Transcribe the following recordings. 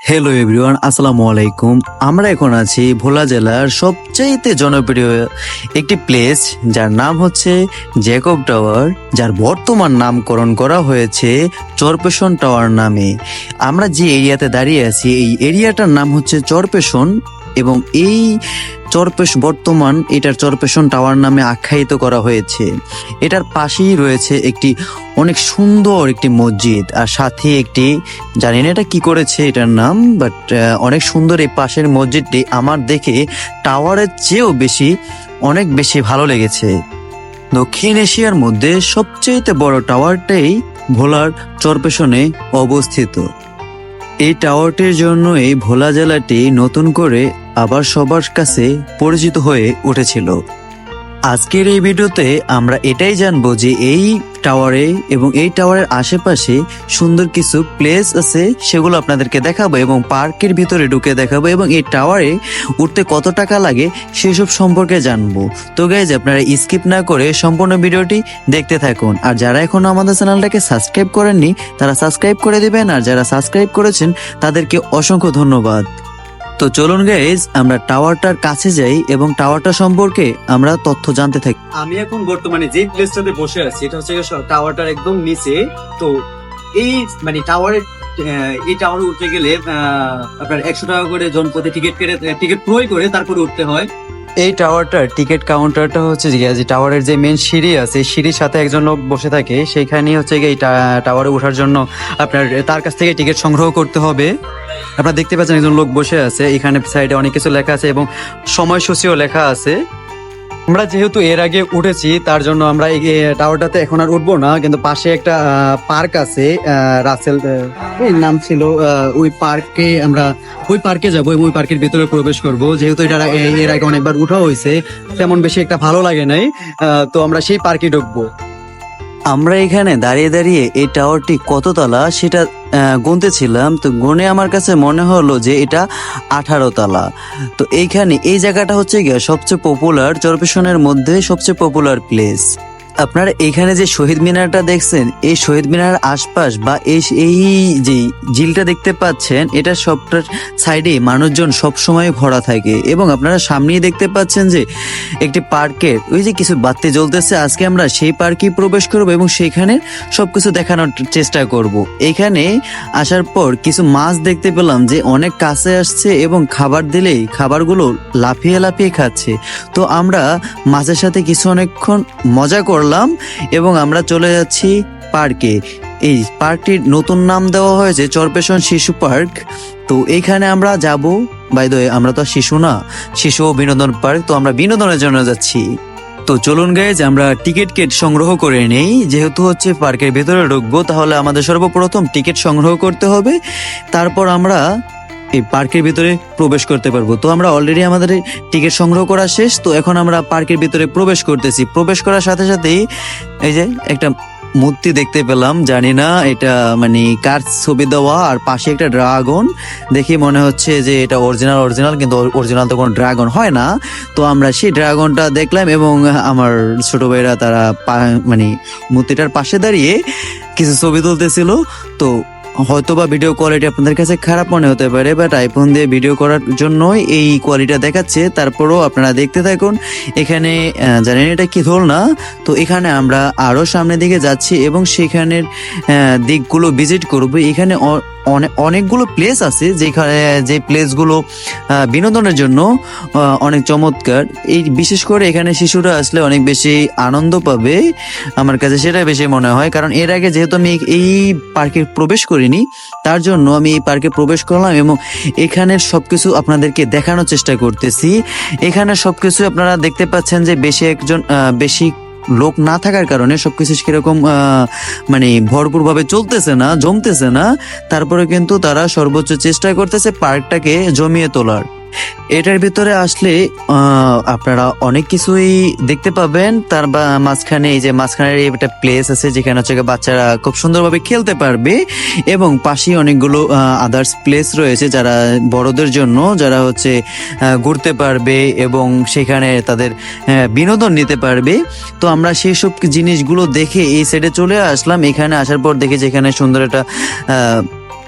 Hello everyone, আসসালামু আলাইকুম। আমরা এখন আছি ভোলা জেলার সবচাইতে জনপ্রিয় একটি প্লেস, যার নাম হচ্ছে জ্যাকব টাওয়ার, যার বর্তমান নামকরণ করা হয়েছে চরপেশন টাওয়ার নামে। আমরা যে এরিয়াতে দাঁড়িয়ে আছি এই এরিয়াটার নাম হচ্ছে চরপেশন, এবং এই বর্তমান এটার চরপেশন টাওয়ার নামে আখ্যায়িত করা হয়েছে। এটার পাশেই রয়েছে একটি অনেক সুন্দর একটি মসজিদ, আর সাথে একটি, জানি না এটা কি করেছে এটার নাম, বাট অনেক সুন্দর এই পাশের মসজিদটি আমার দেখে টাওয়ারের চেয়েও অনেক বেশি ভালো লেগেছে। দক্ষিণ এশিয়ার মধ্যে সবচেয়ে বড় টাওয়ারটাই ভোলার চরপেশনে অবস্থিত। এই টাওয়ারটির জন্য এই ভোলা জেলাটি নতুন করে আবার সবার কাছে পরিচিত হয়ে উঠেছিল। আজকের এই ভিডিওতে আমরা এটাই জানবো যে এই টাওয়ারে এবং এই টাওয়ারের আশেপাশে সুন্দর কিছু প্লেস আছে, সেগুলো আপনাদেরকে দেখাবো এবং পার্কের ভিতরে ঢুকে দেখাবো, এবং এই টাওয়ারে উঠতে কত টাকা লাগে সেসব সম্পর্কে জানবো। তো গাইজ, আপনারা স্কিপ না করে সম্পূর্ণ ভিডিওটি দেখতে থাকুন। আর যারা এখনো আমাদের চ্যানেলটাকে সাবস্ক্রাইব করেননি তারা সাবস্ক্রাইব করে দিবেন, আর যারা সাবস্ক্রাইব করেছেন তাদেরকে অসংখ্য ধন্যবাদ। তো চলুন গাইজ, আমরা টাওয়ারটার কাছে যাই এবং টাওয়ারটা সম্পর্কে আমরা তথ্য জানতে থাকি। আমি এখন বর্তমানে যে প্লেসটাতে বসে আছি এটা হচ্ছে টাওয়ারটার একদম নিচে। তো এই এই টাওয়ারে উঠতে গেলে আপনার 100 টাকা করে জনপ্রতি টিকিট ক্রয় করে তারপরে উঠতে হয়। এই টাওয়ারটার টিকিট কাউন্টারটা হচ্ছে যে টাওয়ারের যে মেন সিঁড়ি আছে, সিঁড়ির সাথে একজন লোক বসে থাকে, সেইখানেই হচ্ছে এই টাওয়ারে ওঠার জন্য আপনার তার কাছ থেকে টিকিট সংগ্রহ করতে হবে। আপনারা দেখতে পাচ্ছেন একজন লোক বসে আছে, এখানে সাইডে অনেক কিছু লেখা আছে এবং সময়সূচিও লেখা আছে। আমরা যেহেতু এর আগে উঠেছি তার জন্য আমরা এই টাওয়ারটাতে এখন আর উঠবো না, কিন্তু পাশে একটা পার্ক আছে, রাসেল নাম ছিল, ওই পার্কে যাবো এবং ওই পার্কের ভিতরে প্রবেশ করব। যেহেতু এটা এর আগে অনেকবার উঠা হয়েছে, তেমন বেশি একটা ভালো লাগে নাই, তো আমরা সেই পার্কে ঢুকবো। আমরা এখানে দাঁড়িয়ে দাঁড়িয়ে এই টাওয়ারটি কত তলা সেটা গুনতেছিলাম, তো গুনে আমার কাছে মনে হলো যে এটা 18 তলা। তো এইখানে এই জায়গাটা হচ্ছে গিয়ে সবচেয়ে পপুলার, চরপেশনের মধ্যে সবচেয়ে পপুলার প্লেস। আপনারা এখানে যে শহীদ মিনারটা দেখছেন, এই শহীদ মিনার আশপাশ বা এই যে ঝিলটা দেখতে পাচ্ছেন, এটা সবটার সাইডে মানুষজন সবসময় ভরা থাকে। এবং আপনারা সামনেই দেখতে পাচ্ছেন যে একটি পার্কের ওই যে কিছু বাতি জ্বলতেছে। আজকে আমরা সেই পার্কেই প্রবেশ করব এবং সেখানে সবকিছু দেখানোর চেষ্টা করব। এখানে আসার পর কিছু মাছ দেখতে পেলাম যে অনেক কাছে আসছে এবং খাবার দিলেই খাবারগুলো লাফিয়ে লাফিয়ে খাচ্ছে। তো আমরা মাছের সাথে কিছু অনেকক্ষণ মজা করলাম এবং আমরা চলে যাচ্ছি পার্কে। এই পার্কটির নতুন নাম দেওয়া হয়েছে চরপেশন শিশু পার্ক। তো এইখানে আমরা যাব, বাই দ্য ওয়ে আমরা তো শিশু না, শিশু ও বিনোদন পার্ক, তো আমরা বিনোদনের জন্য যাচ্ছি। তো চলুন গাইজ, আমরা টিকিট সংগ্রহ করে নেই। যেহেতু হচ্ছে পার্কের ভেতরে ঢুকবো, তাহলে আমাদের সর্বপ্রথম টিকিট সংগ্রহ করতে হবে, তারপর আমরা এই পার্কের ভিতরে প্রবেশ করতে পারবো। তো আমরা অলরেডি আমাদের টিকিট সংগ্রহ করা শেষ, তো এখন আমরা পার্কের ভিতরে প্রবেশ করতেছি। প্রবেশ করার সাথে সাথেই এই যে একটা মূর্তি দেখতে পেলাম, জানি না এটা মানে কার ছবি দেওয়া, আর পাশে একটা ড্রাগন, দেখি মনে হচ্ছে যে এটা অরিজিনাল, কিন্তু অরিজিনাল তো কোনো ড্রাগন হয় না। তো আমরা সেই ড্রাগনটা দেখলাম এবং আমার ছোট ভাইরা তারা মানে মূর্তিটার পাশে দাঁড়িয়ে কিছু ছবি তুলতেছিল। তো হয়তোবা ভিডিও কোয়ালিটি আপনাদের কাছে খারাপ মনে হতে পারে, বাট আইফোন দিয়ে ভিডিও করার জন্যই এই কোয়ালিটিটা দেখাচ্ছে। তারপরেও আপনারা দেখতে থাকুন। এখানে জানেন এটা কি ধরল না, তো এখানে আমরা আরো সামনের দিকে যাচ্ছি এবং সেখানের দিকগুলো ভিজিট করব। এখানে অনেকগুলো প্লেস আছে যেখানে যে প্লেসগুলো বিনোদনের জন্য অনেক চমৎকার। এই বিশেষ করে এখানে শিশুরা আসলে অনেক বেশি আনন্দ পাবে, আমার কাছে সেটা বেশি মনে হয়। কারণ এর আগে যেহেতু আমি এই পার্কে প্রবেশ করিনি, তার জন্য আমি এই পার্কে প্রবেশ করলাম এবং এখানের সবকিছু আপনাদেরকে দেখানোর চেষ্টা করতেছি। এখানে সবকিছু আপনারা দেখতে পাচ্ছেন যে বেশি লোক না থাকার কারণে সবকিছু সেরকম মানে ভরপুর ভাবে চলতেছে না, জমতেছে না। তারপরে কিন্তু তারা সর্বোচ্চ চেষ্টা করতেছে পার্কটাকে জমিয়ে তোলার। এটার ভিতরে আসলে আপনারা অনেক কিছুই দেখতে পাবেন। তার মাঝখানে এই যে মাঝখানের একটা প্লেস আছে যেখানে হচ্ছে বাচ্চারা খুব সুন্দরভাবে খেলতে পারবে, এবং পাশেই অনেকগুলো আদার্স প্লেস রয়েছে যারা বড়দের জন্য, যারা হচ্ছে ঘুরতে পারবে এবং সেখানে তাদের বিনোদন নিতে পারবে। তো আমরা সেই সব জিনিসগুলো দেখে এই সাইডে চলে আসলাম। এখানে আসার পর দেখি যে এখানে সুন্দর একটা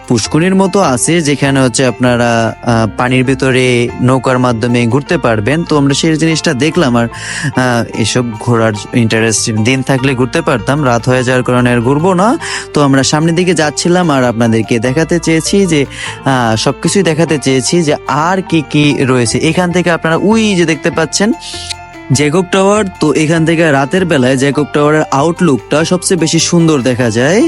পুষ্করিণীর মতো আছে যেখানে হচ্ছে আপনারা পানির ভিতরে নৌকার মাধ্যমে ঘুরতে পারবেন। তো আমরা সেই জিনিসটা দেখলাম, আর এসব ঘোরার ইন্টারেস্ট দিন থাকলে ঘুরতে পারতাম, রাত হয়ে যাওয়ার কারণে আর ঘুরবো না। তো আমরা সামনের দিকে যাচ্ছিলাম আর আপনাদেরকে দেখাতে চেয়েছি যে সবকিছুই দেখাতে চেয়েছি যে আর কি কি রয়েছে। এখান থেকে আপনারা ওই যে দেখতে পাচ্ছেন জ্যাকব টাওয়ার, তো এখান থেকে রাতের বেলায় জ্যাকব টাওয়ারের আউটলুকটা সবচেয়ে বেশি সুন্দর দেখা যায়,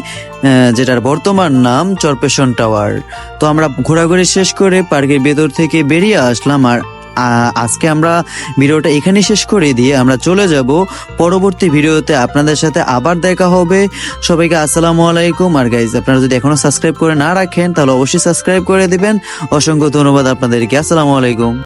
যেটার বর্তমান নাম চরপেশন টাওয়ার। তো আমরা ঘোরাঘুরি শেষ করে পার্কের ভেতর থেকে বেরিয়ে আসলাম, আর আজকে আমরা ভিডিওটা এখানেই শেষ করে দিয়ে আমরা চলে যাব পরবর্তী ভিডিওতে। আপনাদের সাথে আবার দেখা হবে। সবাইকে আসসালামু আলাইকুম। আর গাইজ, আপনারা যদি এখনো সাবস্ক্রাইব করে না রাখেন তাহলে অবশ্যই সাবস্ক্রাইব করে দিবেন। অসংখ্য ধন্যবাদ আপনাদেরকে। আসসালামু আলাইকুম।